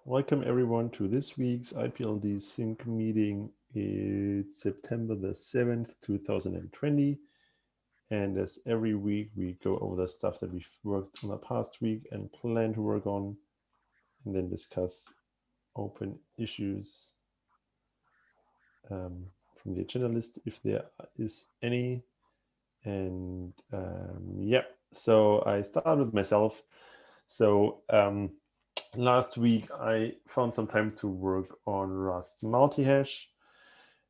Welcome everyone to this week's IPLD Sync meeting. It's September the 7th, 2020. And as every week, we go over the stuff that we've worked on the past week and plan to work on, and then discuss open issues from the agenda list, if there is any. And yeah, so I start with myself. So last week, I found some time to work on Rust multi-hash.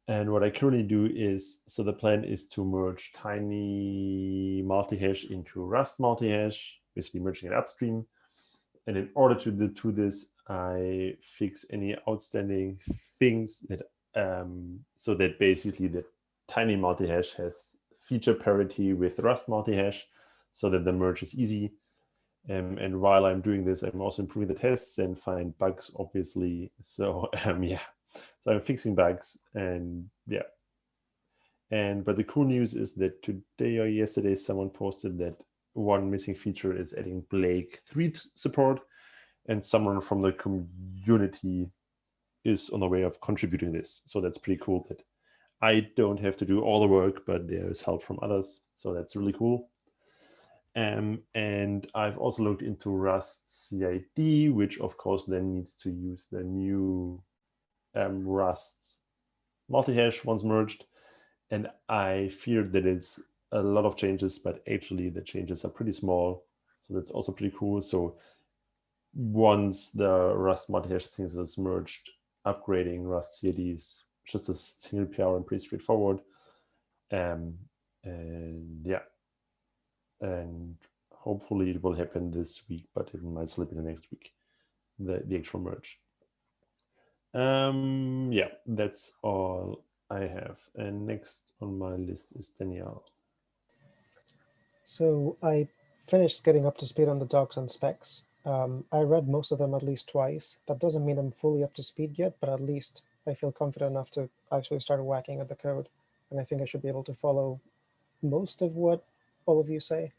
And what I currently do is, so the plan is to merge tiny multi-hash into Rust multi-hash, basically merging it upstream. And in order to do this, I fix any outstanding things that, so that basically the tiny multi-hash has feature parity with Rust multi-hash so that the merge is easy. And while I'm doing this, I'm also improving the tests and find bugs, obviously. So yeah, so I'm fixing bugs and yeah. But the cool news is that today or yesterday, someone posted that one missing feature is adding Blake 3 support, and someone from the community is on the way of contributing this. So that's pretty cool that I don't have to do all the work, but there is help from others. So that's really cool. And I've also looked into Rust CID, which of course then needs to use the new Rust multi-hash once merged. And I feared that it's a lot of changes, but actually the changes are pretty small. So that's also pretty cool. So once the Rust multi-hash things is merged, upgrading Rust CID is just a single PR and pretty straightforward. And yeah. And hopefully it will happen this week, but it might slip in the next week, the actual merge. Yeah, that's all I have. And next on my list is Danielle. So I finished getting up to speed on the docs and specs. I read most of them at least twice. That doesn't mean I'm fully up to speed yet, but at least I feel confident enough to actually start whacking at the code. And I think I should be able to follow most of what all of you say.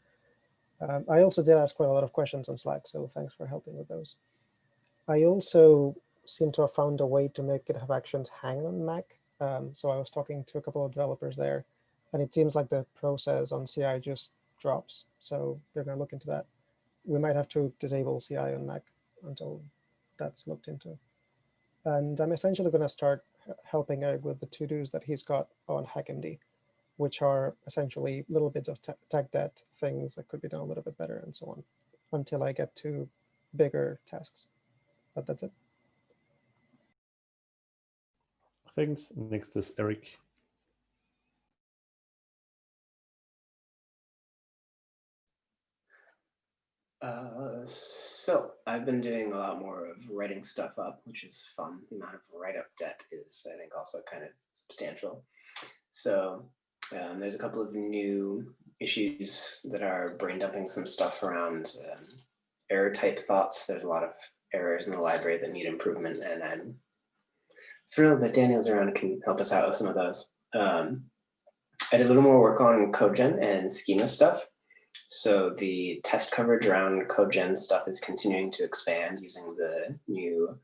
I also did ask quite a lot of questions on Slack, so thanks for helping with those. I also seem to have found a way to make GitHub Actions hang on Mac. So I was talking to a couple of developers there, and it seems like the process on CI just drops. So they're going to look into that. We might have to disable CI on Mac until that's looked into. And I'm essentially going to start helping Eric with the to-dos that he's got on HackMD, which are essentially little bits of tech debt things that could be done a little bit better and so on, until I get to bigger tasks. But that's it. Thanks. Next is Eric. So I've been doing a lot more of writing stuff up, which is fun. The amount of write-up debt is, I think, also kind of substantial. So there's a couple of new issues that are brain dumping some stuff around error type thoughts. There's a lot of errors in the library that need improvement, and I'm thrilled that Daniel's around and can help us out with some of those. I did a little more work on CodeGen and schema stuff. So the test coverage around CodeGen stuff is continuing to expand using the new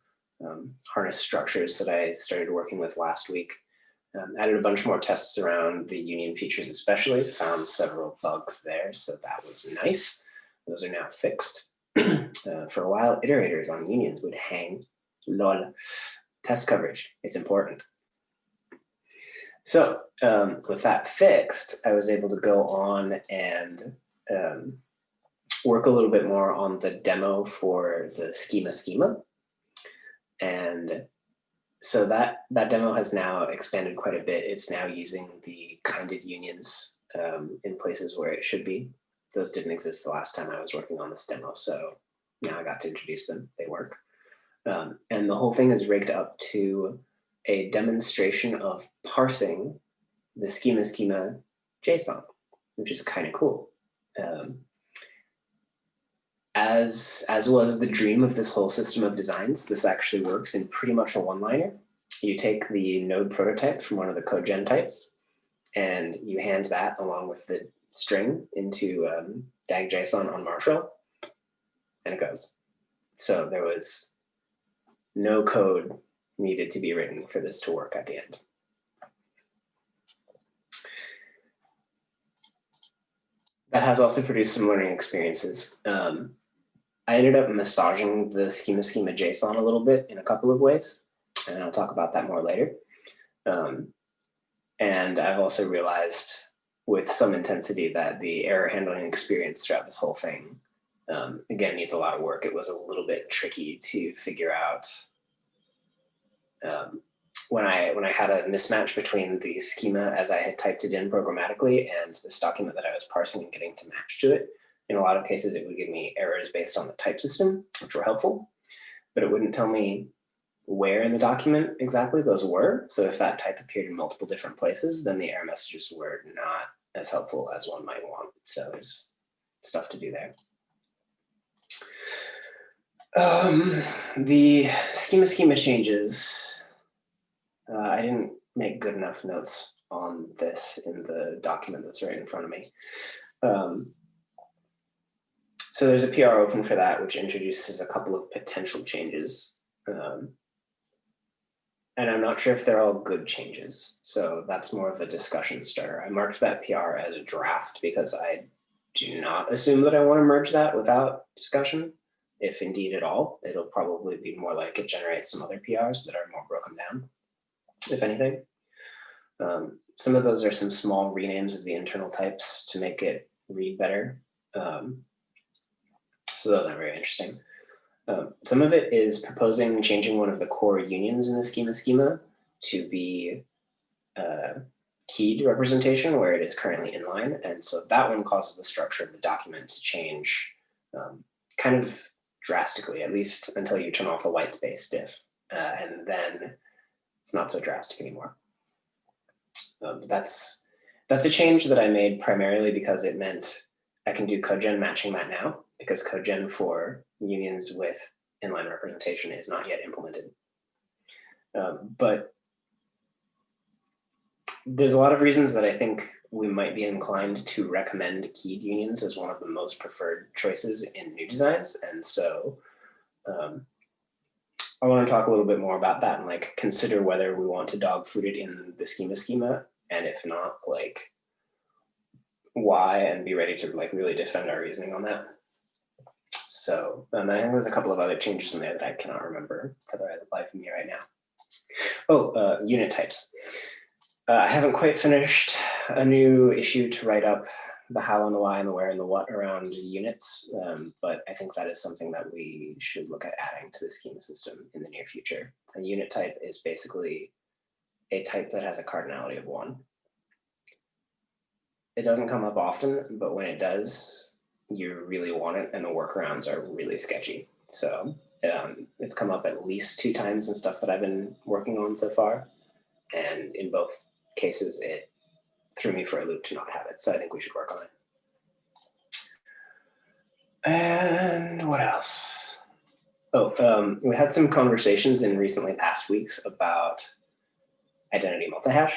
harness structures that I started working with last week. Added a bunch more tests around the union features especially, found several bugs there, so that was nice. Those are now fixed. For a while, iterators on unions would hang. Lol. Test coverage, it's important. So with that fixed, I was able to go on and work a little bit more on the demo for the schema. And so that demo has now expanded quite a bit. It's now using the kinded unions in places where it should be. Those didn't exist the last time I was working on this demo, so now I got to introduce them. They work. And the whole thing is rigged up to a demonstration of parsing the schema JSON, which is kind of cool. As was the dream of this whole system of designs, this actually works in pretty much a one-liner. You take the node prototype from one of the CodeGen types, and you hand that along with the string into DAG JSON on Marshall, and it goes. So there was no code needed to be written for this to work at the end. That has also produced some learning experiences. I ended up massaging the schema JSON a little bit in a couple of ways, and I'll talk about that more later. And I've also realized with some intensity that the error handling experience throughout this whole thing, again, needs a lot of work. It was a little bit tricky to figure out when I had a mismatch between the schema as I had typed it in programmatically and this document that I was parsing and getting to match to it. In a lot of cases, it would give me errors based on the type system, which were helpful, but it wouldn't tell me where in the document exactly those were. So if that type appeared in multiple different places, then the error messages were not as helpful as one might want. So there's stuff to do there. The schema changes, I didn't make good enough notes on this in the document that's right in front of me. So there's a PR open for that, which introduces a couple of potential changes. And I'm not sure if they're all good changes. So that's more of a discussion starter. I marked that PR as a draft because I do not assume that I want to merge that without discussion. If indeed at all, it'll probably be more like it generates some other PRs that are more broken down, if anything. Some of those are some small renames of the internal types to make it read better. So those are very interesting. Some of it is proposing changing one of the core unions in the schema to be keyed representation where it is currently inline. And so that one causes the structure of the document to change kind of drastically, at least until you turn off the white space diff. And then it's not so drastic anymore. That's a change that I made primarily because it meant I can do codegen matching that now, because codegen for unions with inline representation is not yet implemented. But there's a lot of reasons that I think we might be inclined to recommend keyed unions as one of the most preferred choices in new designs. And so I want to talk a little bit more about that and like consider whether we want to dog food it in the schema, and if not, like why, and be ready to like really defend our reasoning on that. So I think there's a couple of other changes in there that I cannot remember for the life of me right now. Oh, unit types. I haven't quite finished a new issue to write up the how and the why and the where and the what around units, but I think that is something that we should look at adding to the schema system in the near future. A unit type is basically a type that has a cardinality of 1. It doesn't come up often, but when it does, you really want it, and the workarounds are really sketchy. So it's come up at least 2 times in stuff that I've been working on so far. And in both cases, it threw me for a loop to not have it. So I think we should work on it. And what else? Oh, we had some conversations in recently past weeks about identity multihash.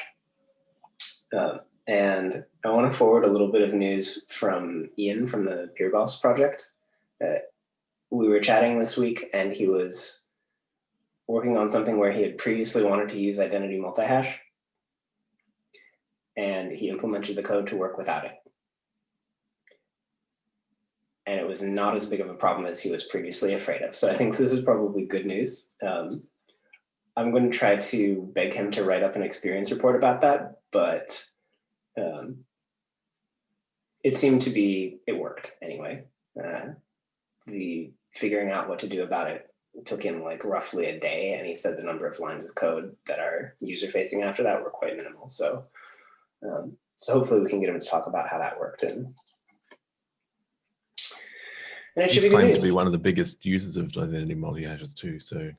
And I want to forward a little bit of news from Ian from the PureBoss project. We were chatting this week, and he was working on something where he had previously wanted to use identity multihash, and he implemented the code to work without it. And it was not as big of a problem as he was previously afraid of. So I think this is probably good news. I'm going to try to beg him to write up an experience report about that, but it seemed to be, it worked anyway. The figuring out what to do about it took him like roughly a day, and he said the number of lines of code that are user facing after that were quite minimal. So, so hopefully we can get him to talk about how that worked. And it should be good news. He's claimed to be one of the biggest users of identity multi-hashes too. So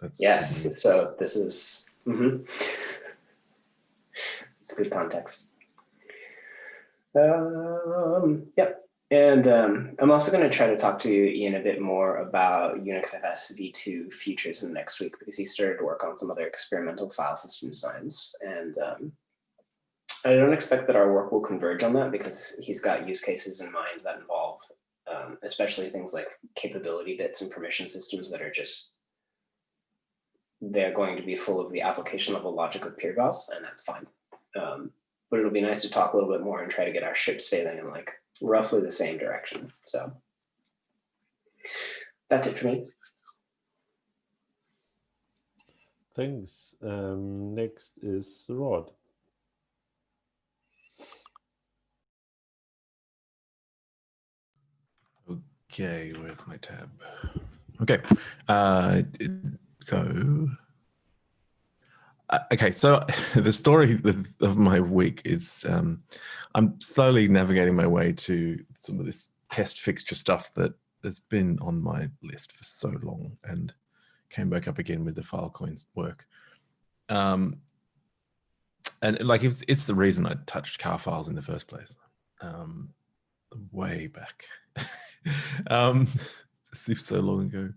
that's yes. So this is it's good context. Yep. And I'm also going to try to talk to Ian a bit more about UnixFS v2 futures in the next week, because he started to work on some other experimental file system designs. And I don't expect that our work will converge on that, because he's got use cases in mind that involve especially things like capability bits and permission systems that are just they're going to be full of the application level logic of peer vals, and that's fine. But it'll be nice to talk a little bit more and try to get our ship sailing in like roughly the same direction. So that's it for me. Thanks. Next is Rod. Okay, where's my tab? Okay, so the story of my week is I'm slowly navigating my way to some of this test fixture stuff that has been on my list for so long and came back up again with the Filecoins work. And like it's the reason I touched car files in the first place, way back. It seems so long ago.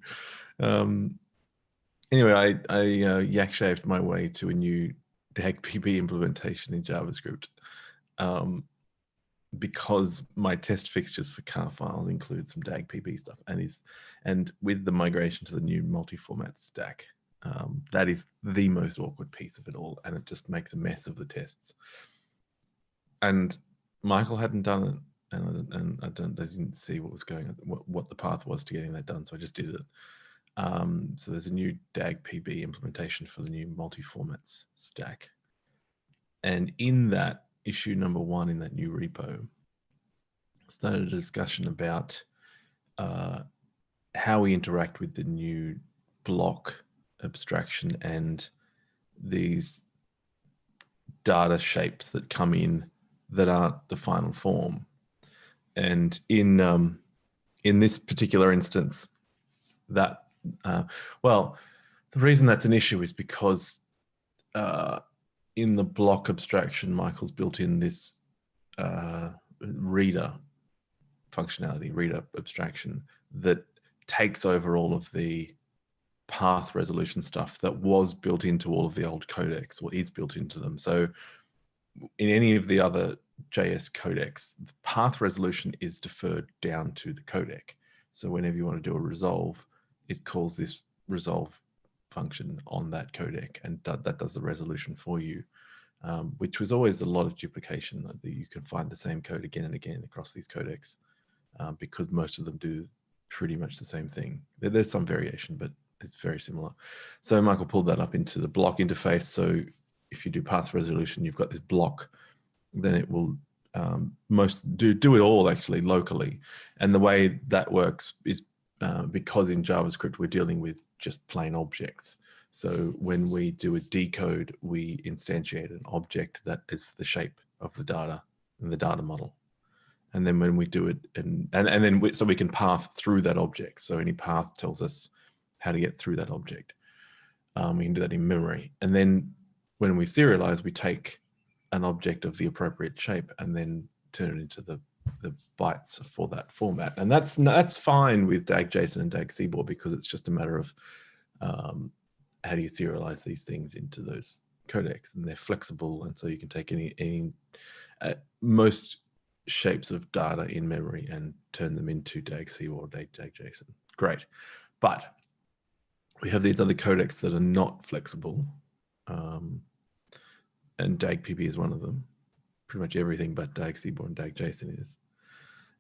Anyway, I yak shaved my way to a new DAG-PB implementation in JavaScript because my test fixtures for car files include some DAG-PB stuff, and with the migration to the new multi-format stack, that is the most awkward piece of it all, and it just makes a mess of the tests. And Michael hadn't done it, and I didn't see what was going on, what the path was to getting that done, so I just did it. So there's a new DAG-PB implementation for the new multi-formats stack. And in that issue number 1 in that new repo, started a discussion about how we interact with the new block abstraction and these data shapes that come in that aren't the final form. And in this particular instance, that well, the reason that's an issue is because in the block abstraction, Michael's built in this reader functionality, reader abstraction, that takes over all of the path resolution stuff that was built into all of the old codecs, or is built into them. So in any of the other JS codecs, the path resolution is deferred down to the codec. So whenever you want to do a resolve, it calls this resolve function on that codec, and that does the resolution for you, which was always a lot of duplication. That you can find the same code again and again across these codecs because most of them do pretty much the same thing. There's some variation, but it's very similar. So Michael pulled that up into the block interface. So if you do path resolution, you've got this block, then it will do it all actually locally. And the way that works is because in JavaScript, we're dealing with just plain objects. So when we do a decode, we instantiate an object that is the shape of the data in the data model. And then when we do it, so we can path through that object. So any path tells us how to get through that object. We can do that in memory. And then when we serialize, we take an object of the appropriate shape and then turn it into the bytes for that format. And that's fine with DAG-JSON and DAG-CBOR because it's just a matter of how do you serialize these things into those codecs, and they're flexible, and so you can take any most shapes of data in memory and turn them into DAG-CBOR or DAG-JSON. Great. But we have these other codecs that are not flexible, and DAG-PB is one of them. Pretty much everything but DAG-CBOR and DAG-JSON is.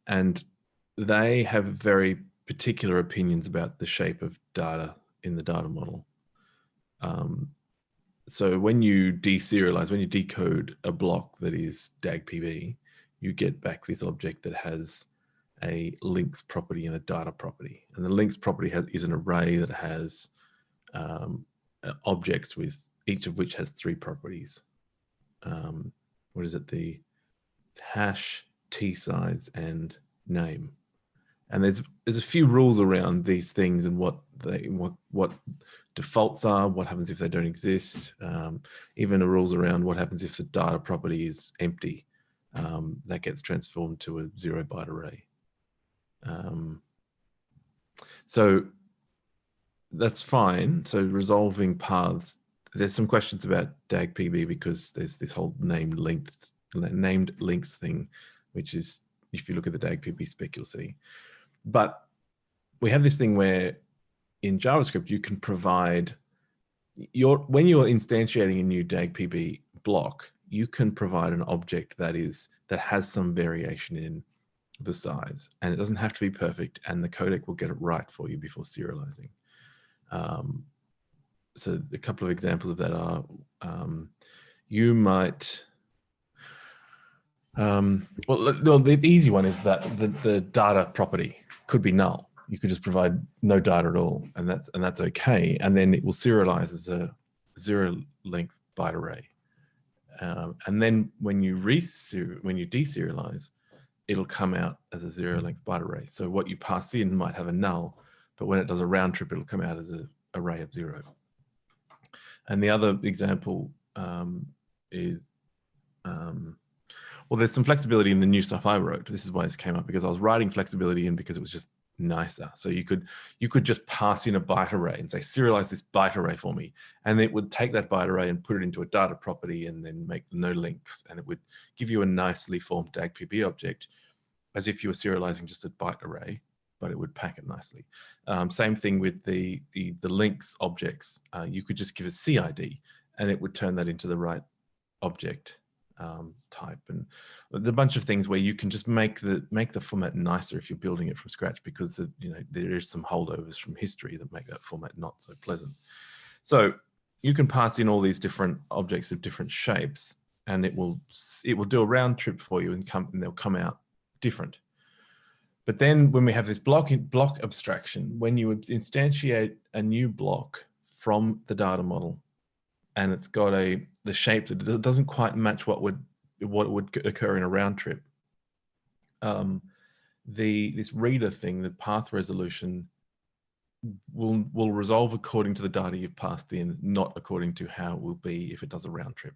And they have very particular opinions about the shape of data in the data model. So when you deserialize, when you decode a block that is DAG-PB, you get back this object that has a links property and a data property. And the links property is an array that has objects with each of which has 3 properties. What is it? The hash, t size, and name. And there's a few rules around these things and what defaults are, what happens if they don't exist, even the rules around what happens if the data property is empty. That gets transformed to a 0-byte array. So that's fine. So resolving paths, there's some questions about DAG-PB because there's this whole named links thing, which is, if you look at the DAG-PB spec, you'll see. But we have this thing where in JavaScript, you can provide when you're instantiating a new DAG-PB block, you can provide an object that has some variation in the size, and it doesn't have to be perfect, and the codec will get it right for you before serializing. So a couple of examples of that are you might well, the easy one is that the data property could be null. You could just provide no data at all, and that's okay. And then it will serialize as a 0-length byte array. And then when you deserialize, it'll come out as a 0-length byte array. So what you pass in might have a null, but when it does a round trip, it'll come out as an array of 0. And the other example is well, there's some flexibility in the new stuff I wrote. This is why this came up, because I was writing flexibility in because it was just nicer. So you could just pass in a byte array and say, serialize this byte array for me. And it would take that byte array and put it into a data property and then make no links. And it would give you a nicely formed DAG-PB object as if you were serializing just a byte array, but it would pack it nicely. Same thing with the links objects. You could just give a CID and it would turn that into the right object type, and a bunch of things where you can just make the format nicer if you're building it from scratch, because there is some holdovers from history that make that format not so pleasant. So you can pass in all these different objects of different shapes, and it will do a round trip for you, and they'll come out different. But then when we have this block abstraction, when you instantiate a new block from the data model, and it's got the shape that doesn't quite match what would occur in a round trip, this reader thing, the path resolution, will resolve according to the data you've passed in, not according to how it will be if it does a round trip.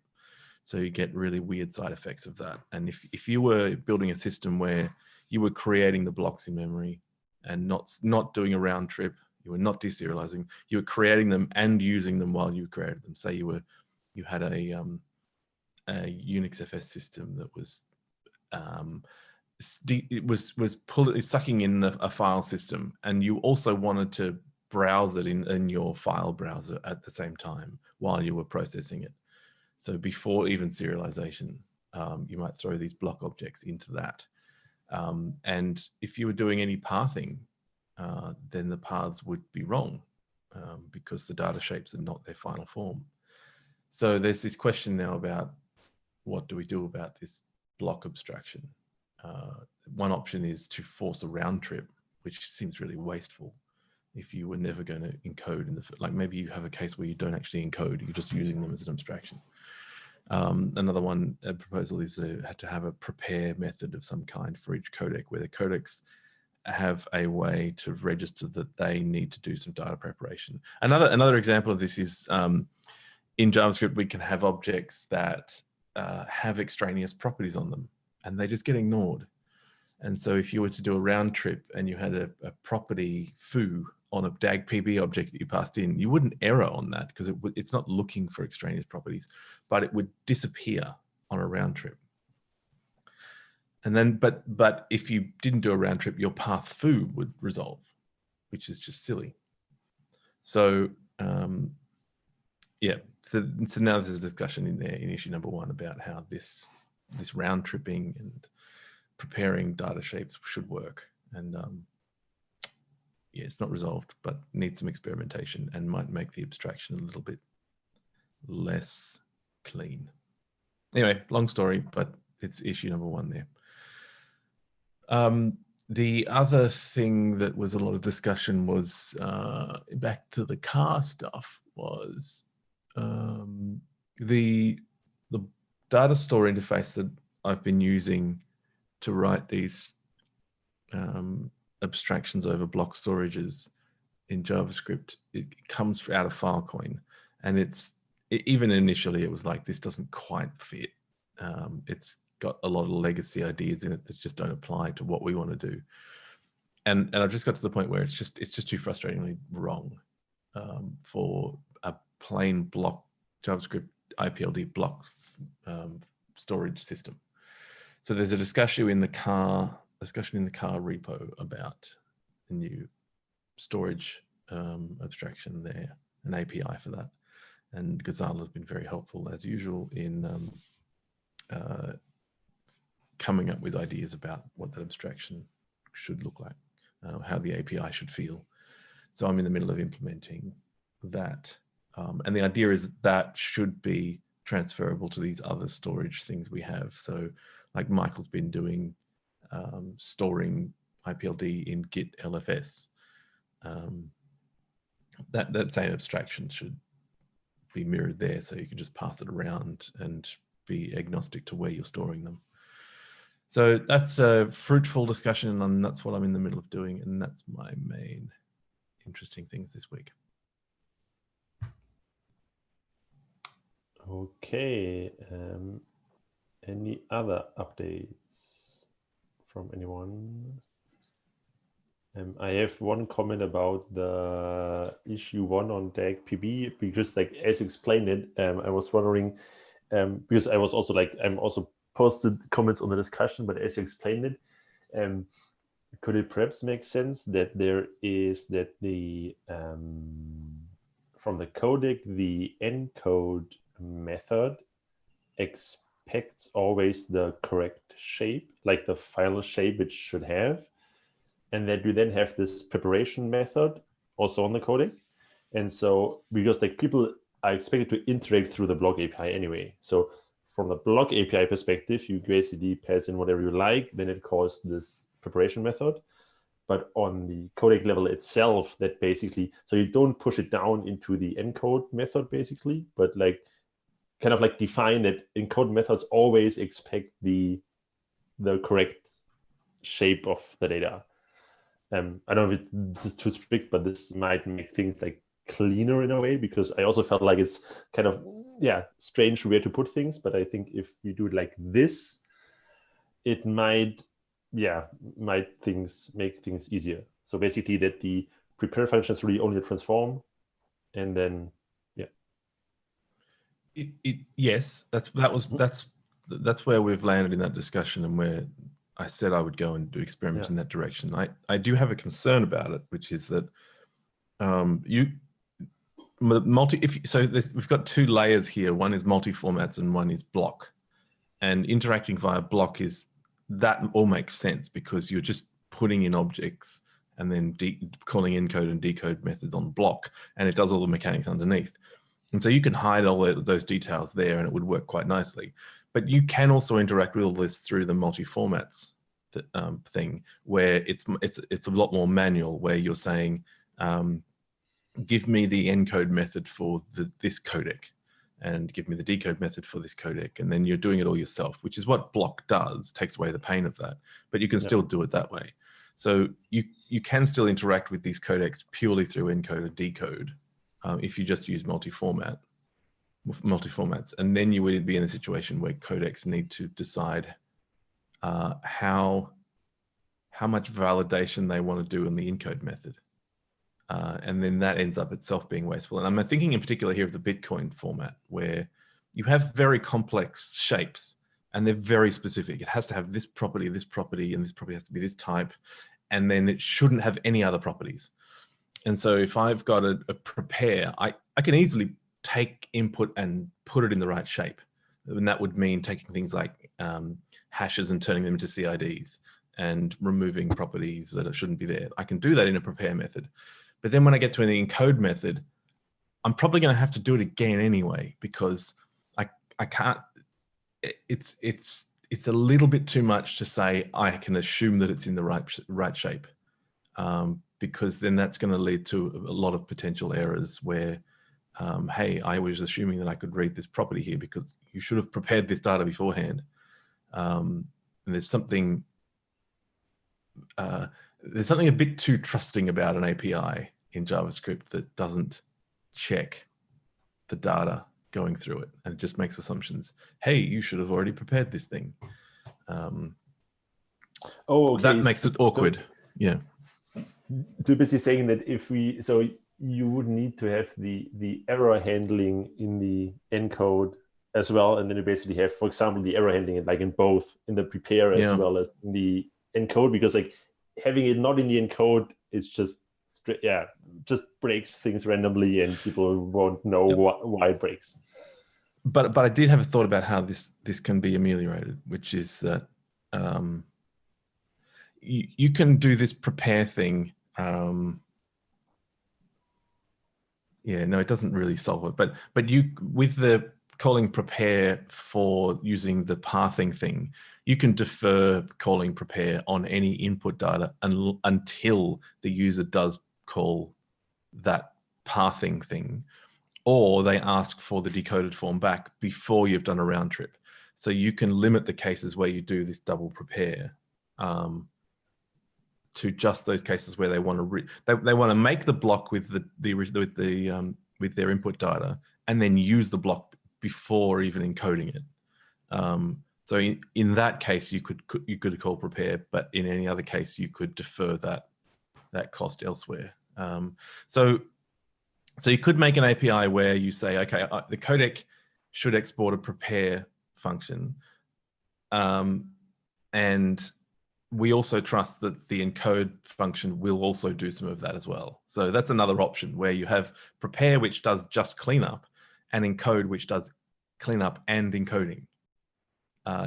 So you get really weird side effects of that. And if you were building a system where you were creating the blocks in memory and not doing a round trip, you were not deserializing, you were creating them and using them while you created them. Say you had a Unix FS system that was sucking in a file system, and you also wanted to browse it in your file browser at the same time while you were processing it. So before even serialization, you might throw these block objects into that. And if you were doing any pathing, then the paths would be wrong because the data shapes are not their final form. So there's this question now about what do we do about this block abstraction? One option is to force a round trip, which seems really wasteful if you were never going to encode like maybe you have a case where you don't actually encode, you're just using them as an abstraction. Another one, a proposal is to have a prepare method of some kind for each codec, where the codecs have a way to register that they need to do some data preparation. Another example of this is in JavaScript, we can have objects that have extraneous properties on them, and they just get ignored. And so if you were to do a round trip and you had a property foo on a DAG-PB object that you passed in, you wouldn't error on that because it's not looking for extraneous properties, but it would disappear on a round trip. And then, but if you didn't do a round trip, your path foo would resolve, which is just silly. So yeah, so now there's a discussion in there in issue number 1 about how this round tripping and preparing data shapes should work. And yeah, it's not resolved, but needs some experimentation and might make the abstraction a little bit less clean. Anyway, long story, but it's issue number 1 there. The other thing that was a lot of discussion was back to the car stuff was the data store interface that I've been using to write these abstractions over block storages in JavaScript. It comes out of Filecoin, and even initially it was like, this doesn't quite fit. It's got a lot of legacy ideas in it that just don't apply to what we want to do. And I've just got to the point where it's just too frustratingly wrong for a plain block JavaScript IPLD block storage system. So there's a discussion in the car repo about the new storage abstraction there, an API for that. And Ghazala has been very helpful, as usual, in coming up with ideas about what that abstraction should look like, how the API should feel. So I'm in the middle of implementing that. And the idea is that should be transferable to these other storage things we have. So like Michael's been doing, storing IPLD in Git LFS. That same abstraction should be mirrored there, so you can just pass it around and be agnostic to where you're storing them. So that's a fruitful discussion, and that's what I'm in the middle of doing, and that's my main interesting things this week. Okay. Any other updates from anyone? I have one comment about the issue 1 on DAG PB, because like as you explained it, I was wondering, because I was also like, I'm also posted comments on the discussion, but as you explained it, could it perhaps make sense that there is that the from the codec, the encode method expects always the correct shape, like the final shape it should have, and that you then have this preparation method also on the codec. And so because like people are expected to interact through the block API anyway, so from the block API perspective, you basically pass in whatever you like, then it calls this preparation method. But on the codec level itself, that basically, so you don't push it down into the encode method basically, but like kind of like define that encode methods always expect the correct shape of the data. I don't know if it's just too strict, but this might make things like cleaner in a way, because I also felt like it's kind of, yeah, strange where to put things. But I think if you do it like this, it might, yeah, make things easier. So basically that the prepare function is really only the transform, and then, yeah. Yes, that's where we've landed in that discussion, and where I said I would go and do experiments in that direction. I do have a concern about it, which is that we've got 2 layers here. One is multi-formats and one is block. And interacting via block that all makes sense, because you're just putting in objects and then calling encode and decode methods on block, and it does all the mechanics underneath. And so you can hide all those details there, and it would work quite nicely. But you can also interact with all this through the multi-formats thing, where it's a lot more manual, where you're saying, give me the encode method for this codec, and give me the decode method for this codec, and then you're doing it all yourself, which is what block does, takes away the pain of that. But you can still do it that way. So you can still interact with these codecs purely through encode and decode, if you just use multi-formats, and then you would be in a situation where codecs need to decide how much validation they want to do in the encode method, and then that ends up itself being wasteful. And I'm thinking in particular here of the Bitcoin format, where you have very complex shapes, and they're very specific. It has to have this property, and this property has to be this type, and then it shouldn't have any other properties. And so if I've got a prepare, I can easily take input and put it in the right shape. And that would mean taking things like hashes and turning them into CIDs, and removing properties that shouldn't be there. I can do that in a prepare method. But then when I get to an encode method, I'm probably going to have to do it again anyway, because I can't, it's a little bit too much to say I can assume that it's in the right shape. Because then that's going to lead to a lot of potential errors where, hey, I was assuming that I could read this property here because you should have prepared this data beforehand. And there's something a bit too trusting about an API in JavaScript that doesn't check the data going through it, and it just makes assumptions. Hey, you should have already prepared this thing. Okay. That makes it awkward. Yeah. Too busy saying that so you would need to have the error handling in the encode as well, and then you basically have, for example, the error handling like in both, in the prepare as well as in the encode, because like having it not in the encode is just just breaks things randomly, and people won't know why it breaks. But I did have a thought about how this can be ameliorated, which is that you can do this prepare thing. Yeah, no, it doesn't really solve it. But you, with the calling prepare for using the pathing thing, you can defer calling prepare on any input data until the user does call that pathing thing, or they ask for the decoded form back before you've done a round trip. So you can limit the cases where you do this double prepare to just those cases where they want to they want to make the block with with their input data and then use the block before even encoding it. So in that case, you could call prepare, but in any other case, you could defer that cost elsewhere. So you could make an API where you say, okay, the codec should export a prepare function, and we also trust that the encode function will also do some of that as well. So that's another option where you have prepare, which does just cleanup, and encode, which does cleanup and encoding.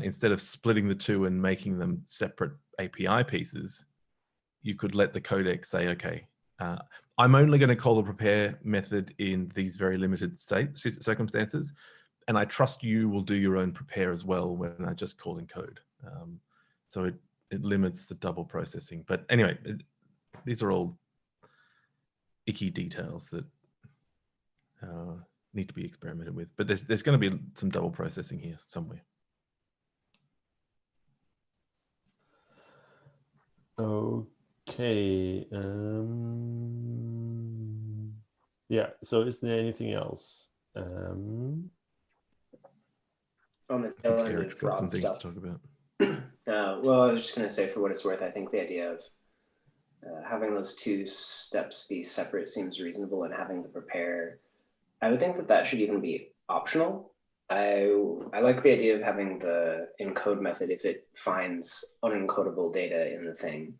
Instead of splitting the two and making them separate API pieces, you could let the codec say, okay, I'm only going to call the prepare method in these very limited circumstances, and I trust you will do your own prepare as well when I just call encode. So it limits the double processing. But anyway, these are all icky details that need to be experimented with. But there's going to be some double processing here somewhere. Okay. Yeah. So is there anything else? On the tail end of fraud stuff. To talk about. Well, I was just going to say, for what it's worth, I think the idea of having those two steps be separate seems reasonable, and having the prepare, I would think that should even be optional. I like the idea of having the encode method, if it finds unencodable data in the thing,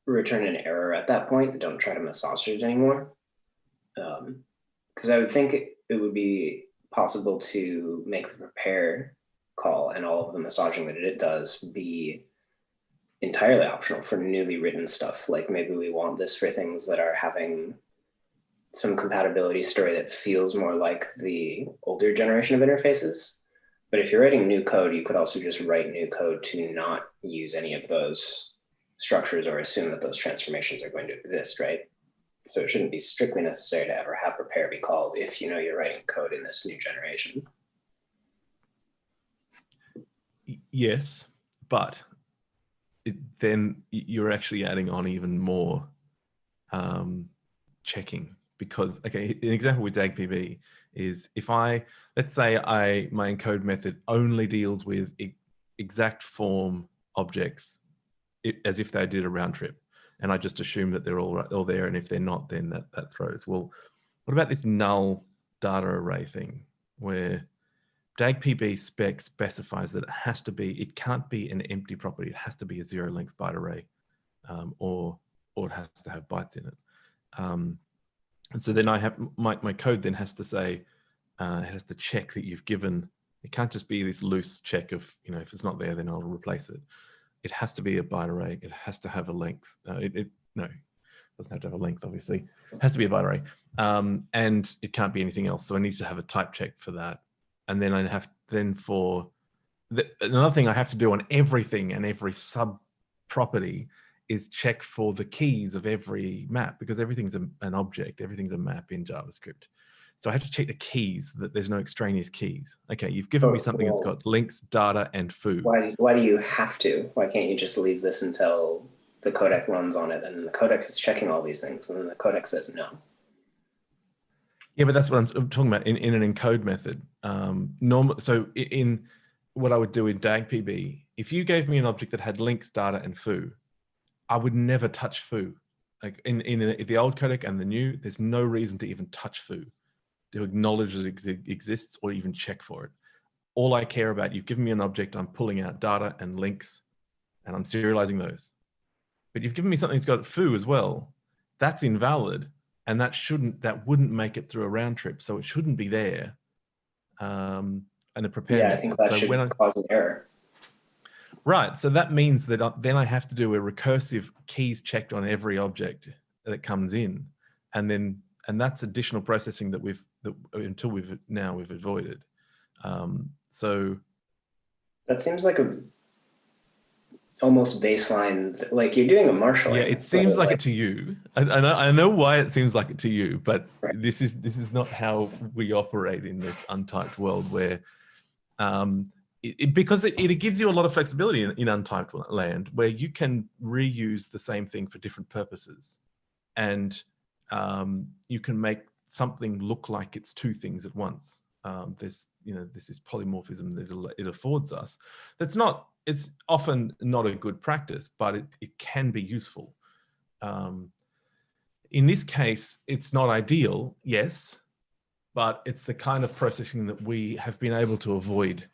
return an error at that point. Don't try to massage it anymore. Because I would think it would be possible to make the prepare call and all of the massaging that it does be entirely optional for newly written stuff. Like maybe we want this for things that are having some compatibility story that feels more like the older generation of interfaces. But if you're writing new code, you could also just write new code to not use any of those structures or assume that those transformations are going to exist, right? So it shouldn't be strictly necessary to ever have prepare be called if you know you're writing code in this new generation. Yes, but then you're actually adding on even more checking, because, okay, an example with DAGPB is if let's say my encode method only deals with exact form objects as if they did a round trip, and I just assume that they're all there, and if they're not, then that throws. Well, what about this null data array thing where DAGPB spec specifies that it can't be an empty property. It has to be a zero length byte array, or it has to have bytes in it. And so then I have my code then has to say, it has to check that you've given. It can't just be this loose check of, if it's not there, then I'll replace it. It has to be a byte array. It has to have a length. No, it doesn't have to have a length, obviously. It has to be a byte array. And it can't be anything else. So I need to have a type check for that. And then I have, another thing I have to do on everything and every sub property is check for the keys of every map, because everything's an object, everything's a map in JavaScript. So I have to check the keys, that there's no extraneous keys. Okay, you've given me something that's got links, data, and foo. Why do you have to? Why can't you just leave this until the codec runs on it, and the codec is checking all these things, and then the codec says no? Yeah, but that's what I'm talking about in an encode method. So in what I would do in DAGPB, if you gave me an object that had links, data, and foo, I would never touch foo. Like in the old codec and the new, there's no reason to even touch foo, to acknowledge that it exists or even check for it. All I care about, you've given me an object, I'm pulling out data and links, and I'm serializing those. But you've given me something that's got foo as well, that's invalid, and that wouldn't make it through a round trip, so it shouldn't be there. And a prepare Yeah, method. I think that So should cause an error. Right, so that means that then I have to do a recursive keys checked on every object that comes in, and that's additional processing that we've avoided. So that seems like a almost baseline, like you're doing a marshalling. Yeah, it seems like it to you. I know why it seems like it to you, but right. this is not how we operate in this untyped world, where because it gives you a lot of flexibility in untyped land, where you can reuse the same thing for different purposes, and you can make something look like it's two things at once. This is polymorphism that it affords us. It's often not a good practice, but it can be useful. In this case, it's not ideal, yes, but it's the kind of processing that we have been able to avoid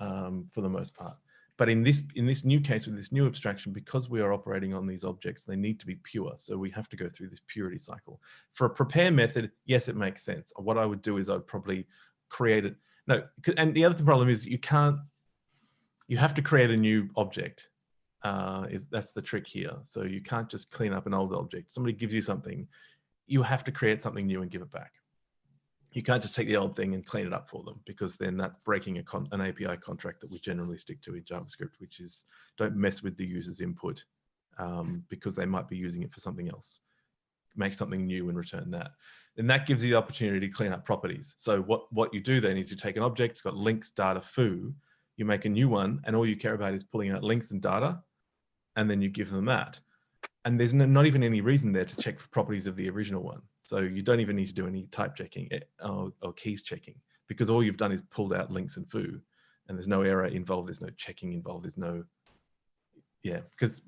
for the most part. But in this new case, with this new abstraction, because we are operating on these objects, they need to be pure. So we have to go through this purity cycle. For a prepare method, yes, it makes sense. What I would do is I'd probably create it. No, and the other problem is you have to create a new object. That's the trick here. So you can't just clean up an old object. Somebody gives you something, you have to create something new and give it back. You can't just take the old thing and clean it up for them, because then that's breaking an API contract that we generally stick to in JavaScript, which is don't mess with the user's input because they might be using it for something else. Make something new and return that. And that gives you the opportunity to clean up properties. So what you do then is you take an object, it's got links, data, foo, you make a new one, and all you care about is pulling out links and data, and then you give them that. And there's not even any reason there to check for properties of the original one. So you don't even need to do any type checking or keys checking, because all you've done is pulled out links and foo, and there's no error involved. There's no checking involved. There's no, because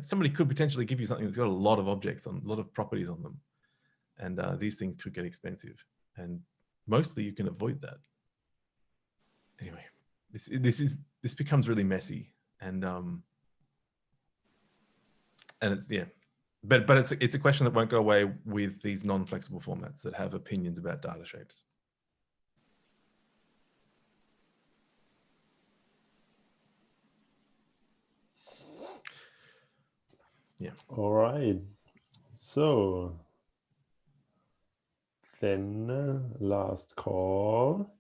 somebody could potentially give you something that's got a lot of objects on, a lot of properties on them, and these things could get expensive. And mostly you can avoid that. Anyway, this becomes really messy, and it's but it's a question that won't go away with these non-flexible formats that have opinions about data shapes. Yeah. All right. So then last call.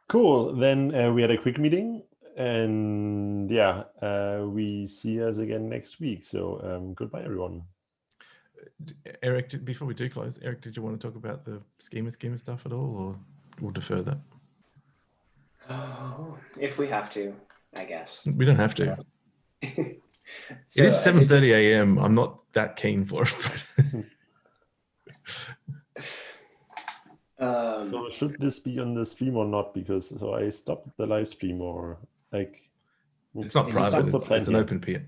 Cool. Then we had a quick meeting, and we see us again next week. So goodbye, everyone. Eric, before we do close, Eric, did you want to talk about the schema stuff at all, or we'll defer that? Oh, if we have to, I guess. We don't have to. So it is 7:30 a.m. I'm not that keen for it. So should this be on the stream or not? Because I stopped the live stream, or like it's not private. It's an open peer.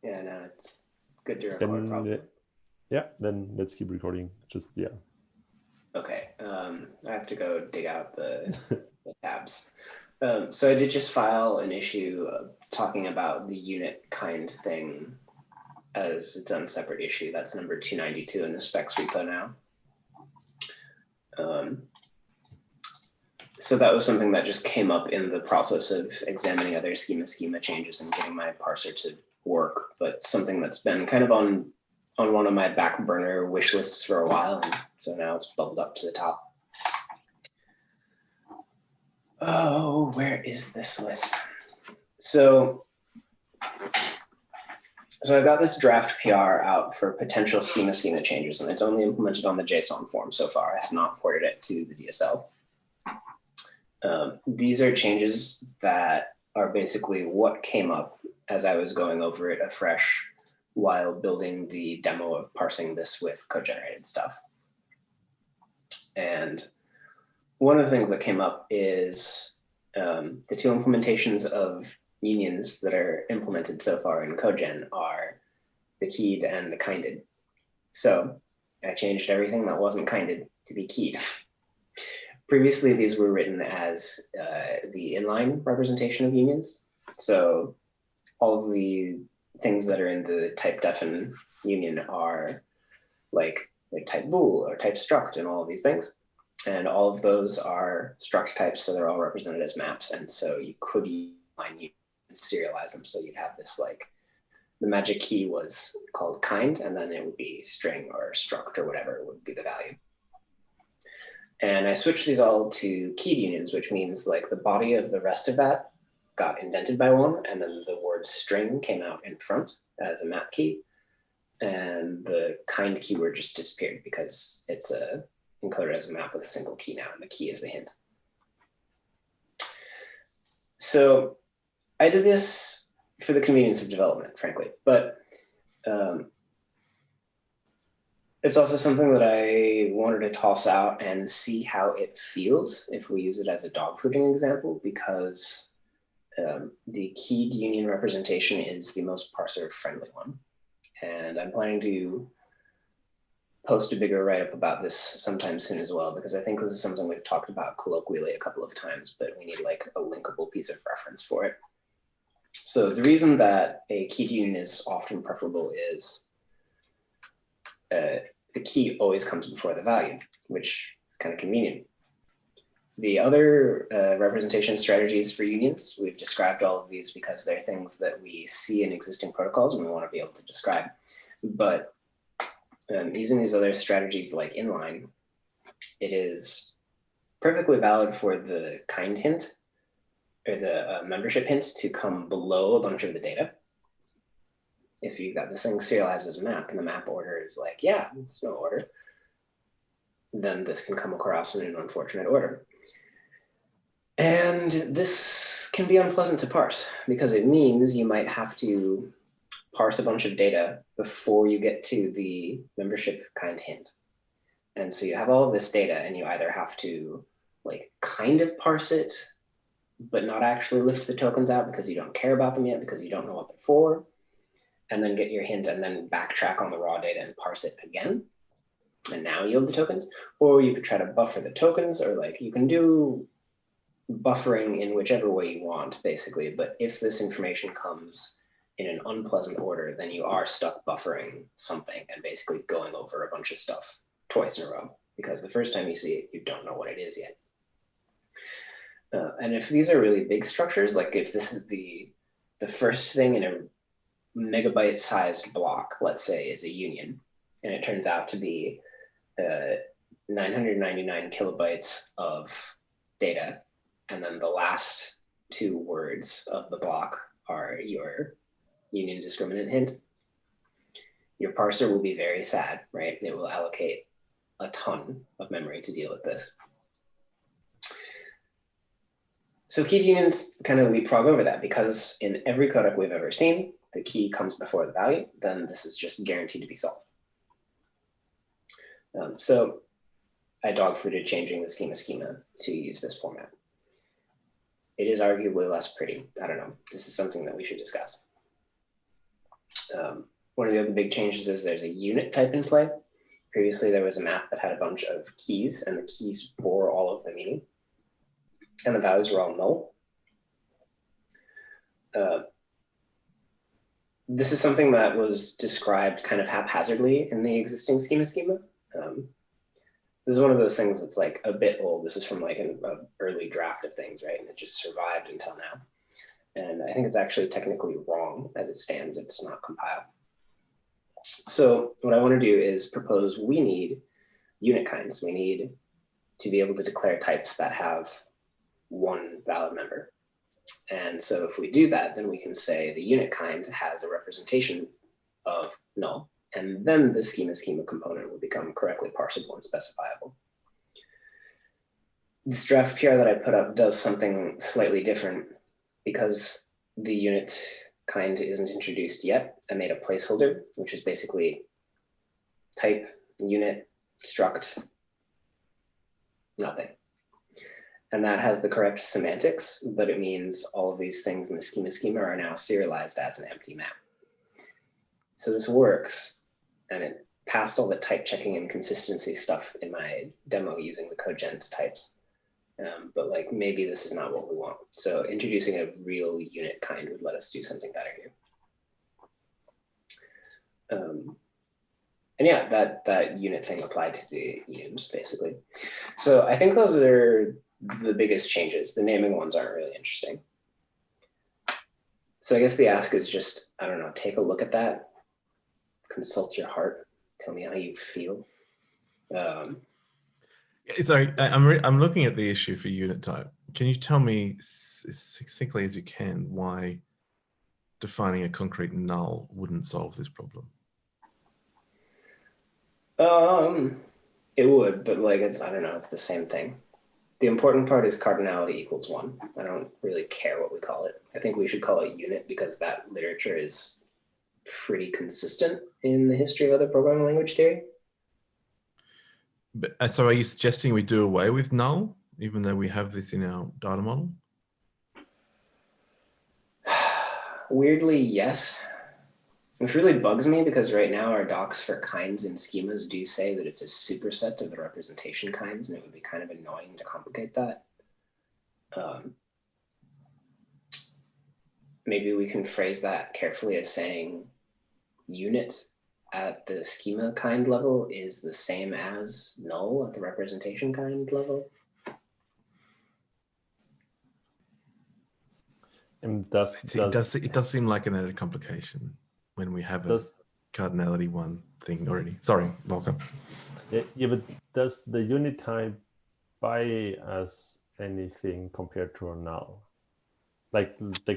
Yeah, no, it's good to record. Probably. Yeah, then let's keep recording. Okay. I have to go dig out the tabs. So I did just file an issue talking about the unit kind thing as its own separate issue. That's number 292 in the specs repo now. So that was something that just came up in the process of examining other schema changes and getting my parser to work, but something that's been kind of on one of my back burner wish lists for a while. And so now it's bubbled up to the top. Oh, where is this list? So I got this draft PR out for potential schema changes, and it's only implemented on the JSON form so far. I have not ported it to the DSL. These are changes that are basically what came up as I was going over it afresh while building the demo of parsing this with code-generated stuff. And one of the things that came up is the two implementations of unions that are implemented so far in CodeGen are the keyed and the kinded. So I changed everything that wasn't kinded to be keyed. Previously, these were written as the inline representation of unions. So all of the things that are in the type defin union are like type bool or type struct and all of these things. And all of those are struct types, so they're all represented as maps. And so you could serialize them. So you'd have this like, the magic key was called kind, and then it would be string or struct or whatever would be the value. And I switched these all to keyed unions, which means like the body of the rest of that got indented by one, and then the word string came out in front as a map key. And the kind keyword just disappeared because it's encoded as a map with a single key now, and the key is the hint. So I did this for the convenience of development, frankly, but it's also something that I wanted to toss out and see how it feels if we use it as a dogfooding example, because the keyed union representation is the most parser friendly one. And I'm planning to post a bigger write-up about this sometime soon as well, because I think this is something we've talked about colloquially a couple of times, but we need like a linkable piece of reference for it. So the reason that a keyed union is often preferable is the key always comes before the value, which is kind of convenient. The other representation strategies for unions, we've described all of these because they're things that we see in existing protocols and we want to be able to describe. But using these other strategies like inline, it is perfectly valid for the kind hint or the membership hint to come below a bunch of the data. If you've got this thing serialized as a map and the map order is like, yeah, it's no order, then this can come across in an unfortunate order. And this can be unpleasant to parse because it means you might have to parse a bunch of data before you get to the membership kind hint. And so you have all of this data and you either have to like kind of parse it, but not actually lift the tokens out because you don't care about them yet because you don't know what they're for, and then get your hint and then backtrack on the raw data and parse it again, and now yield the tokens. Or you could try to buffer the tokens, or like you can do buffering in whichever way you want, basically. But if this information comes in an unpleasant order, then you are stuck buffering something and basically going over a bunch of stuff twice in a row, because the first time you see it, you don't know what it is yet. And if these are really big structures, like if this is the first thing in a megabyte sized block, let's say, is a union, and it turns out to be 999 kilobytes of data, and then the last two words of the block are your union discriminant hint, your parser will be very sad, right? It will allocate a ton of memory to deal with this. So keyed unions kind of leapfrog over that, because in every codec we've ever seen, the key comes before the value, then this is just guaranteed to be solved. So I dogfooded changing the schema to use this format. It is arguably less pretty. I don't know. This is something that we should discuss. One of the other big changes is there's a unit type in play. Previously, there was a map that had a bunch of keys, and the keys bore all of the meaning, and the values were all null. This is something that was described kind of haphazardly in the existing schema. This is one of those things that's like a bit old. This is from like an early draft of things, right? And it just survived until now. And I think it's actually technically wrong as it stands. It does not compile. So what I want to do is propose we need unit kinds. We need to be able to declare types that have one valid member. And so if we do that, then we can say the unit kind has a representation of null, and then the schema component will become correctly parsable and specifiable. This draft PR that I put up does something slightly different. Because the unit kind isn't introduced yet, I made a placeholder, which is basically type, unit, struct, nothing. And that has the correct semantics, but it means all of these things in the schema are now serialized as an empty map. So this works, and it passed all the type checking and consistency stuff in my demo using the codegen types. But like maybe this is not what we want. So introducing a real unit kind would let us do something better here. And yeah, that unit thing applied to the enums basically. So I think those are the biggest changes. The naming ones aren't really interesting. So I guess the ask is just, I don't know, take a look at that, consult your heart, tell me how you feel. Sorry, I'm looking at the issue for unit type. Can you tell me as succinctly as you can why defining a concrete null wouldn't solve this problem? It would, but like I don't know, it's the same thing. The important part is cardinality equals 1. I don't really care what we call it. I think we should call it unit because that literature is pretty consistent in the history of other programming language theory. But, so are you suggesting we do away with null, even though we have this in our data model? Weirdly, yes. Which really bugs me because right now our docs for kinds and schemas do say that it's a superset of the representation kinds, and it would be kind of annoying to complicate that. Maybe we can phrase that carefully as saying unit at the schema kind level is the same as null at the representation kind level. And it does seem like an added complication when we have a cardinality 1 thing already. Sorry, Volker. Yeah, but does the unit type buy us anything compared to a null? Like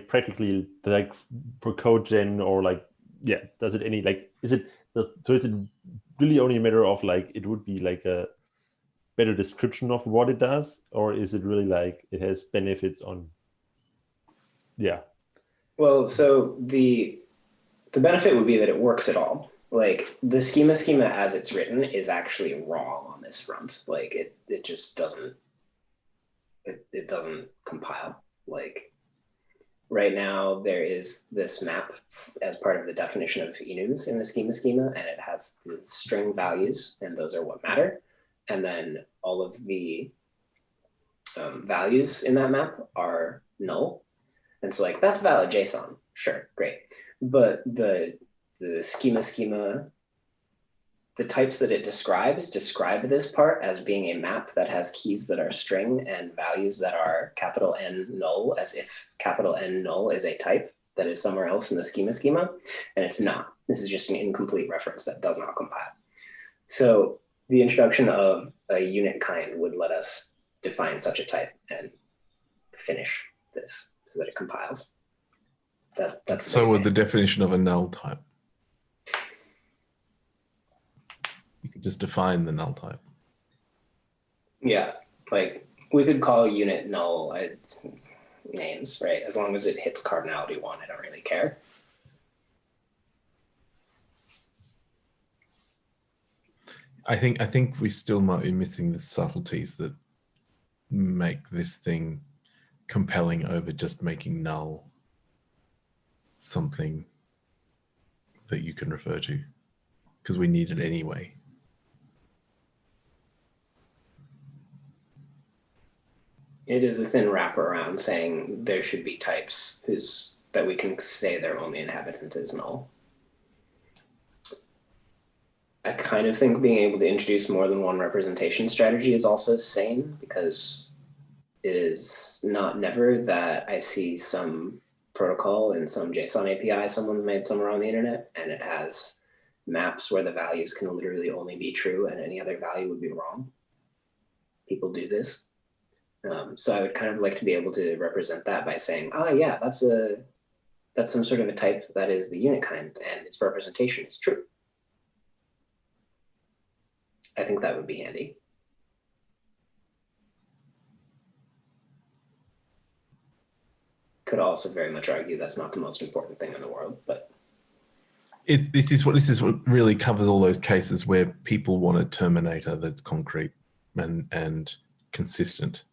practically, like for code gen, or like, yeah, does it any, like, is it really only a matter of like, it would be like a better description of what it does, or is it really like it has benefits on? Yeah. Well, so the benefit would be that it works at all. Like the schema as it's written is actually wrong on this front. Like it just doesn't, it doesn't compile. Like right now there is this map as part of the definition of enums in the schema, and it has the string values, and those are what matter. And then all of the values in that map are null. And so like, that's valid JSON, sure, great. But the schema, the types that it describes describe this part as being a map that has keys that are string and values that are capital N null, as if capital N null is a type that is somewhere else in the schema, and it's not. This is just an incomplete reference that does not compile. So the introduction of a unit kind would let us define such a type and finish this so that it compiles. That's so with the definition of a null type. You could just define the null type. Yeah, like we could call unit null names, right? As long as it hits cardinality 1, I don't really care. I think we still might be missing the subtleties that make this thing compelling over just making null something that you can refer to, because we need it anyway. It is a thin wraparound saying there should be types that we can say their only inhabitant is null. I kind of think being able to introduce more than one representation strategy is also sane, because it is not never that I see some protocol in some JSON API someone made somewhere on the internet, and it has maps where the values can literally only be true and any other value would be wrong. People do this. So I would kind of like to be able to represent that by saying, yeah, that's some sort of a type that is the unit kind and its representation is true. I think that would be handy. Could also very much argue that's not the most important thing in the world, but this is what really covers all those cases where people want a terminator that's concrete and consistent,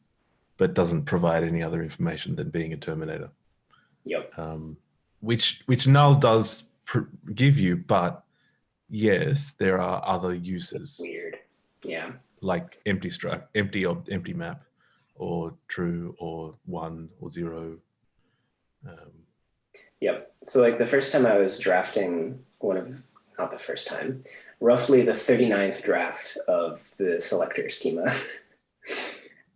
but doesn't provide any other information than being a terminator. Yep. Which null does give you, but yes, there are other uses. Weird. Yeah. Like empty struct, empty map, or true, or 1 or 0. Yep. So like the first time I was drafting one of not the first time, roughly the 39th draft of the selector schema,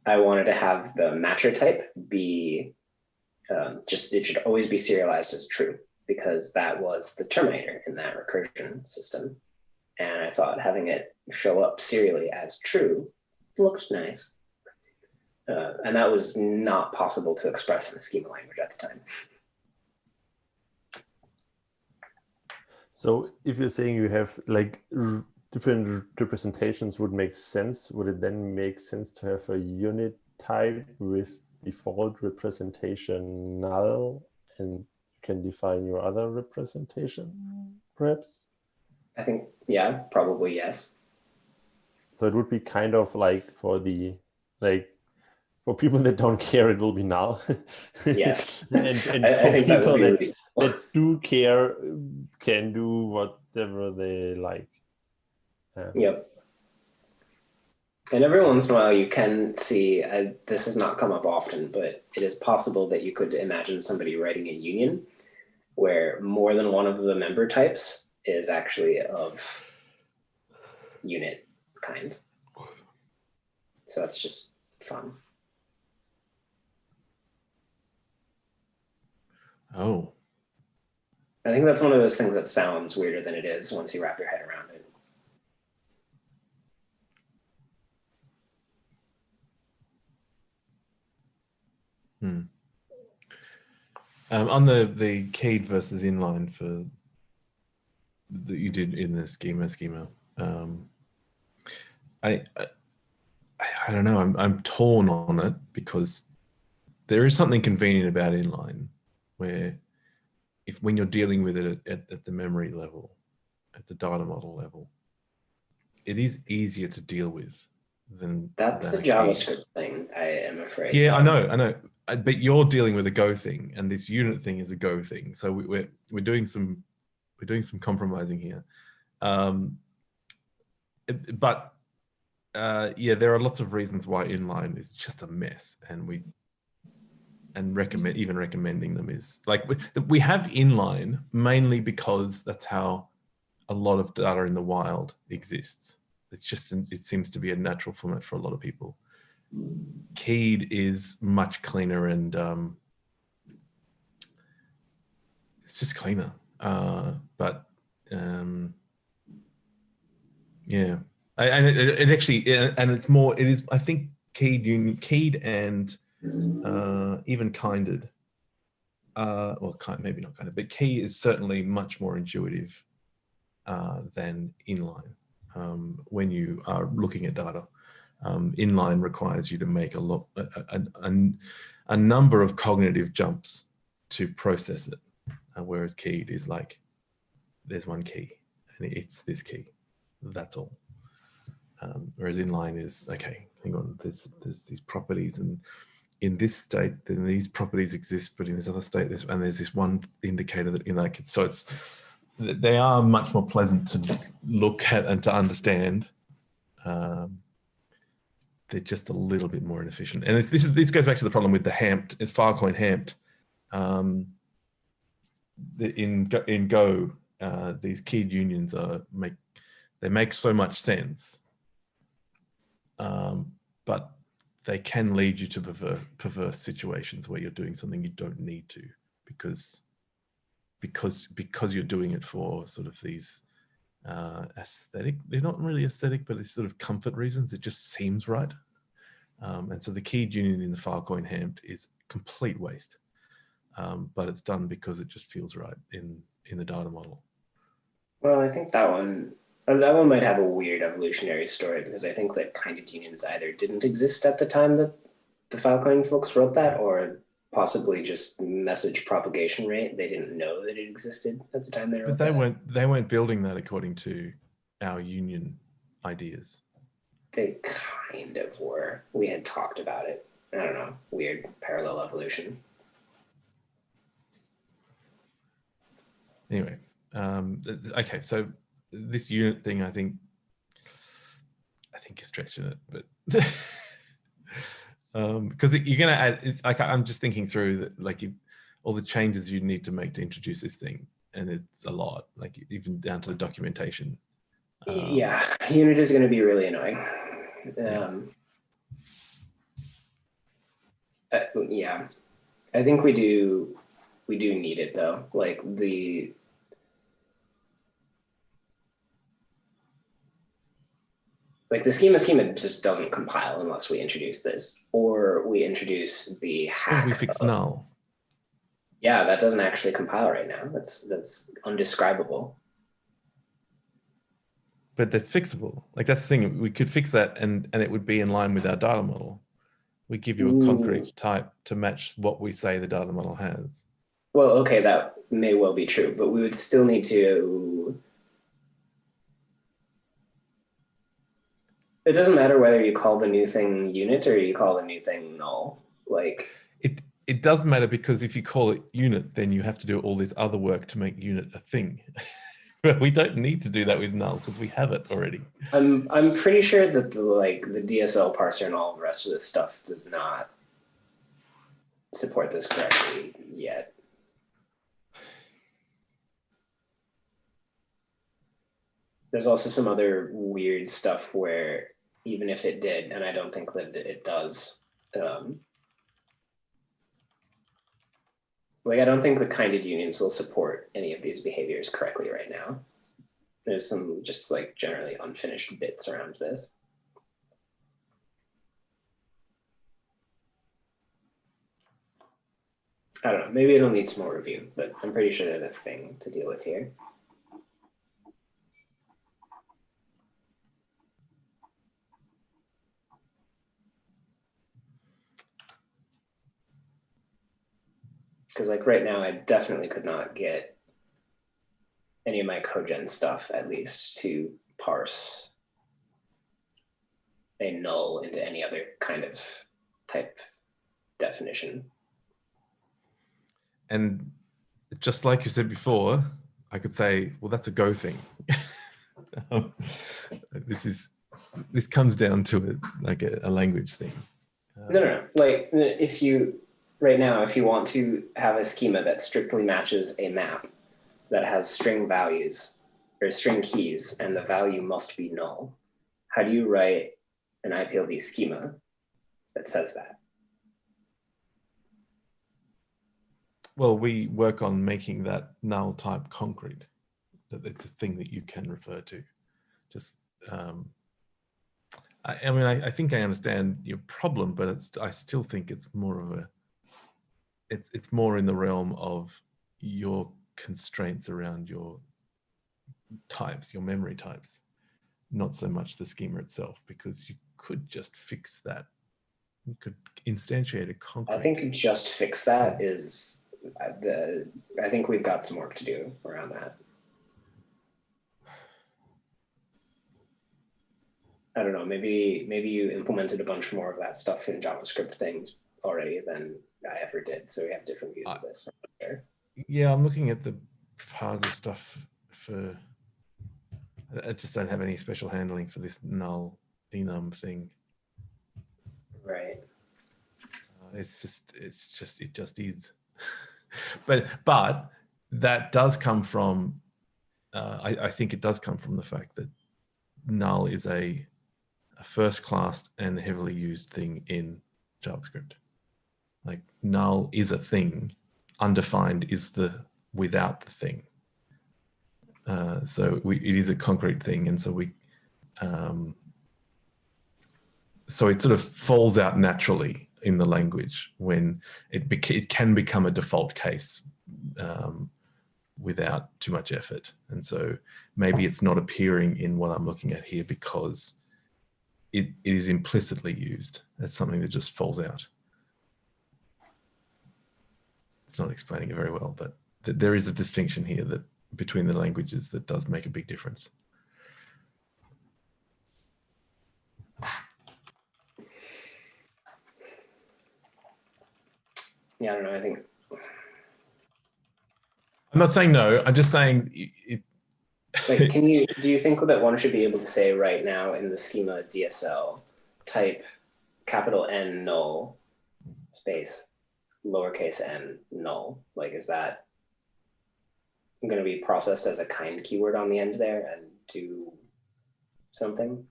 I wanted to have the matcher type be it should always be serialized as true, because that was the terminator in that recursion system. And I thought having it show up serially as true looks nice. And that was not possible to express in the schema language at the time. So if you're saying you have like different representations would make sense, would it then make sense to have a unit type with default representation null, and you can define your other representation, perhaps? I think, yeah, probably yes. So it would be kind of like for people that don't care, it will be null. Yes. and I think people that do care can do whatever they like. Yep. And every once in a while you can see, this has not come up often, but it is possible that you could imagine somebody writing a union where more than one of the member types is actually of unit kind. So that's just fun. Oh. I think that's one of those things that sounds weirder than it is once you wrap your head around it. On the keyed versus inline for that you did in the schema, I don't know. I'm torn on it, because there is something convenient about inline, where when you're dealing with it at the memory level, at the data model level, it is easier to deal with than that's a JavaScript thing, I am afraid. Yeah, I know. But you're dealing with a Go thing, and this unit thing is a Go thing. So we're doing some compromising here. Yeah, there are lots of reasons why inline is just a mess, and recommending them is like we have inline mainly because that's how a lot of data in the wild exists. It's just it seems to be a natural format for a lot of people. Keyed is much cleaner, and it's just cleaner. Yeah, and it actually, and it's more. It is, I think, keyed and even kinded. Well, maybe not kinded, but key is certainly much more intuitive than inline when you are looking at data. Inline requires you to make a number of cognitive jumps to process it, whereas keyed is like, there's one key and it's this key, that's all. Whereas inline is, okay, hang on, there's these properties, and in this state then these properties exist, but in this other state there's this one indicator that in that, so they are much more pleasant to look at and to understand. They're just a little bit more inefficient. And this goes back to the problem with the hamped, Filecoin hamped. In Go, these keyed unions make so much sense, but they can lead you to perverse situations where you're doing something you don't need to, because you're doing it for sort of these aesthetic, they're not really aesthetic, but it's sort of comfort reasons. It just seems right. And so the keyed union in the Filecoin hamped is complete waste, but it's done because it just feels right in the data model. Well, I think that one might have a weird evolutionary story, because I think that kinded unions either didn't exist at the time that the Filecoin folks wrote that, or possibly just message propagation rate. They didn't know that it existed at the time they wrote that. But they weren't building that according to our union ideas. They kind of were. We had talked about it. I don't know, weird parallel evolution. Anyway, okay, so this unit thing, I think you're stretching it, but because you're going to add, I'm just thinking through that, like all the changes you need to make to introduce this thing. and it's a lot, like even down to the documentation. Yeah, unit is going to be really annoying. Yeah, I think we do need it though. Like the schema just doesn't compile unless we introduce this, or we introduce the hack. Or we fix null. Yeah, that doesn't actually compile right now. That's undescribable. But that's fixable. Like that's the thing. We could fix that, and it would be in line with our data model. We give you a concrete type to match what we say the data model has. Well, okay, that may well be true, but we would still need to. It doesn't matter whether you call the new thing unit or you call the new thing null. Like it does matter, because if you call it unit, then you have to do all this other work to make unit a thing. But we don't need to do that with null because we have it already. I'm pretty sure that the DSL parser and all the rest of this stuff does not support this correctly yet. There's also some other weird stuff where even if it did, and I don't think that it does, like I don't think the kinded unions will support any of these behaviors correctly right now. There's some just like generally unfinished bits around this. I don't know, maybe it'll need some more review, but I'm pretty sure there's a thing to deal with here. Because like right now, I definitely could not get any of my cogen stuff, at least, to parse a null into any other kind of type definition. And just like you said before, I could say, well, that's a Go thing. This comes down to it, like a language thing. No. Like if you want to have a schema that strictly matches a map that has string values or string keys, and the value must be null, how do you write an IPLD schema that says that? Well, we work on making that null type concrete, that it's a thing that you can refer to. Just, I mean, I think I understand your problem, but I still think it's more of it's more in the realm of your constraints around your types, your memory types, not so much the schema itself, because you could just fix that. You could instantiate a concrete. I think just fix that is I think we've got some work to do around that. I don't know, maybe you implemented a bunch more of that stuff in JavaScript things already than I ever did, so we have different views of this. Sure. Yeah, I'm looking at the parser stuff for. I just don't have any special handling for this null enum thing. Right. It just is. but that does come from. I think it does come from the fact that null is a first class and heavily used thing in JavaScript. Like null is a thing, undefined is the without the thing. So it is a concrete thing, and so so it sort of falls out naturally in the language when it can become a default case without too much effort. And so maybe it's not appearing in what I'm looking at here because it is implicitly used as something that just falls out. It's not explaining it very well, but there is a distinction here that between the languages that does make a big difference. Yeah, I don't know. I think I'm not saying no. I'm just saying it. Like, do you think that one should be able to say right now in the schema DSL type capital N null space lowercase n null? Like, is that going to be processed as a kind keyword on the end there and do something?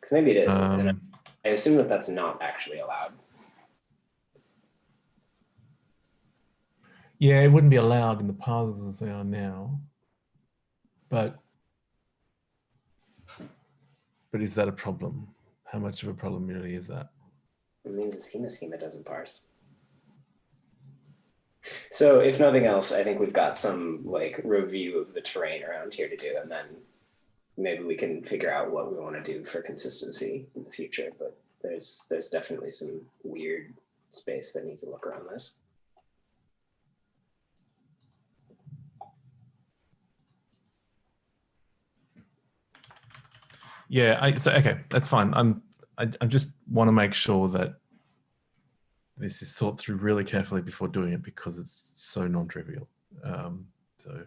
Because maybe it is. And I assume that that's not actually allowed. Yeah, it wouldn't be allowed in the paths as they are now. But is that a problem? How much of a problem really is that? It means the schema doesn't parse. So if nothing else, I think we've got some like review of the terrain around here to do, and then maybe we can figure out what we want to do for consistency in the future. But there's definitely some weird space that needs a look around this. Yeah, okay, that's fine. I just want to make sure that this is thought through really carefully before doing it, because it's so non-trivial. So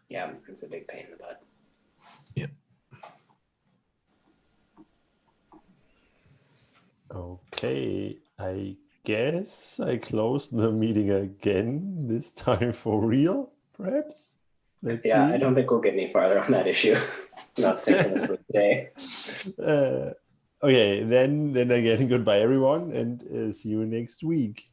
yeah, it's a big pain in the butt. Yeah. Okay, I guess I closed the meeting again, this time for real, perhaps? Let's see. I don't think we'll get any farther on that issue. Not synchronously today. Okay, then again, goodbye everyone, and see you next week.